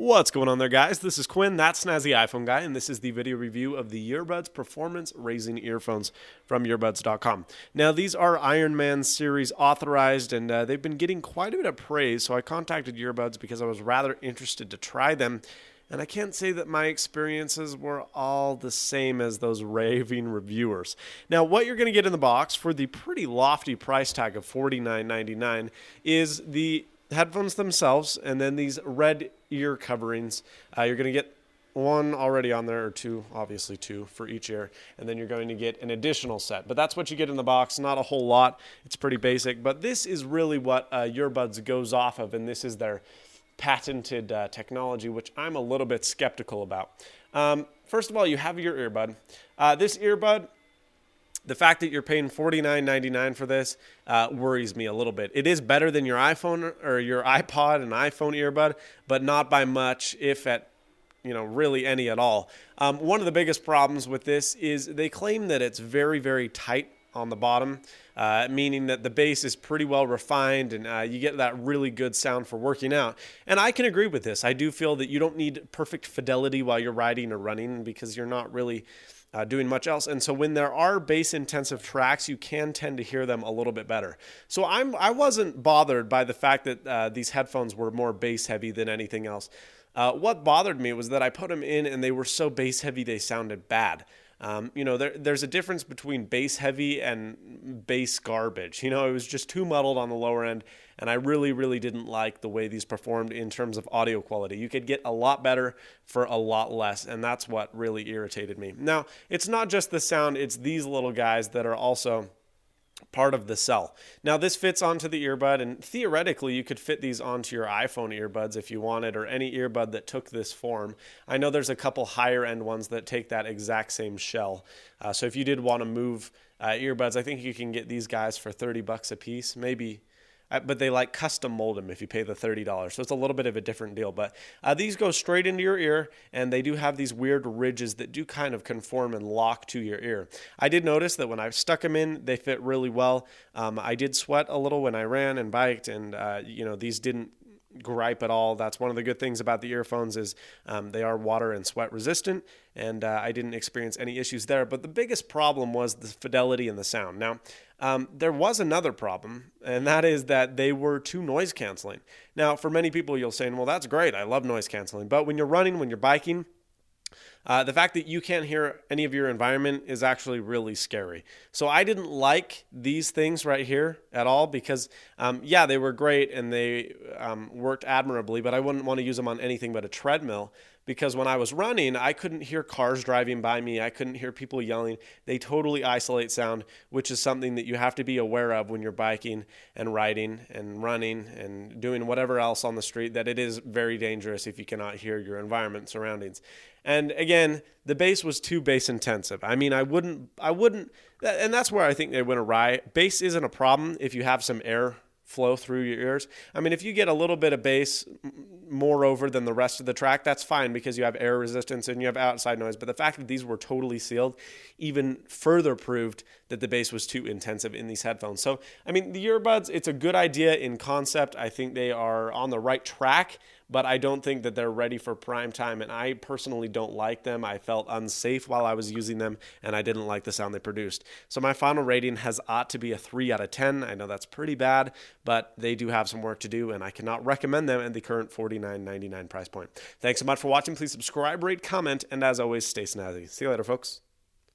What's going on there, guys? This is Quinn, that snazzy iPhone guy, and this is the video review of the Yurbuds Performance Raising Earphones from Yurbuds.com. Now, these are Iron Man Series authorized, and they've been getting quite a bit of praise, so I contacted Yurbuds because I was rather interested to try them, and I can't say that my experiences were all the same as those raving reviewers. Now, what you're going to get in the box for the pretty lofty price tag of $49.99 is the headphones themselves, and then these red ear coverings. You're going to get one already on there, or two, obviously two for each ear, and then you're going to get an additional set. But that's what you get in the box, not a whole lot. It's pretty basic, but this is really what Yurbuds goes off of, and this is their patented technology, which I'm a little bit skeptical about. First of all, you have your earbud. This earbud, the fact that you're paying $49.99 for this worries me a little bit. It is better than your iPhone or your iPod and iPhone earbud, but not by much, if at really any at all. One of the biggest problems with this is they claim that it's very, very tight on the bottom, meaning that the bass is pretty well refined and you get that really good sound for working out. And I can agree with this. I do feel that you don't need perfect fidelity while you're riding or running because you're not really doing much else. And so when there are bass intensive tracks, you can tend to hear them a little bit better. So I wasn't bothered by the fact that these headphones were more bass heavy than anything else. What bothered me was that I put them in and they were so bass heavy they sounded bad. There's a difference between bass heavy and bass garbage. It was just too muddled on the lower end, and I really, really didn't like the way these performed in terms of audio quality. You could get a lot better for a lot less, and that's what really irritated me. Now, it's not just the sound, it's these little guys that are also part of the sell. Now, this fits onto the earbud, and theoretically you could fit these onto your iPhone earbuds if you wanted, or any earbud that took this form. I know there's a couple higher end ones that take that exact same shell. So if you did want to move earbuds, I think you can get these guys for $30 a piece, maybe. But they custom mold them if you pay the $30. So it's a little bit of a different deal. But these go straight into your ear, and they do have these weird ridges that do kind of conform and lock to your ear. I did notice that when I stuck them in, they fit really well. I did sweat a little when I ran and biked, and these didn't gripe at all. That's one of the good things about the earphones is they are water and sweat resistant, and I didn't experience any issues there. But the biggest problem was the fidelity and the sound. Now, there was another problem, and that is that they were too noise canceling. Now, for many people, you'll say, well, that's great. I love noise canceling. But when you're running, when you're biking, the fact that you can't hear any of your environment is actually really scary. So I didn't like these things right here at all because, they were great and they worked admirably, but I wouldn't want to use them on anything but a treadmill because when I was running, I couldn't hear cars driving by me. I couldn't hear people yelling. They totally isolate sound, which is something that you have to be aware of when you're biking and riding and running and doing whatever else on the street, that it is very dangerous if you cannot hear your environment surroundings. And again, the bass was too bass intensive. I mean, I wouldn't, and that's where I think they went awry. Bass isn't a problem if you have some air flow through your ears. I mean, if you get a little bit of bass more over than the rest of the track, that's fine because you have air resistance and you have outside noise. But the fact that these were totally sealed even further proved that the bass was too intensive in these headphones. So, I mean, the earbuds, it's a good idea in concept. I think they are on the right track, but I don't think that they're ready for prime time, and I personally don't like them. I felt unsafe while I was using them, and I didn't like the sound they produced. So my final rating ought to be a 3 out of 10. I know that's pretty bad, but they do have some work to do, and I cannot recommend them at the current $49.99 price point. Thanks so much for watching. Please subscribe, rate, comment, and as always, stay snazzy. See you later, folks.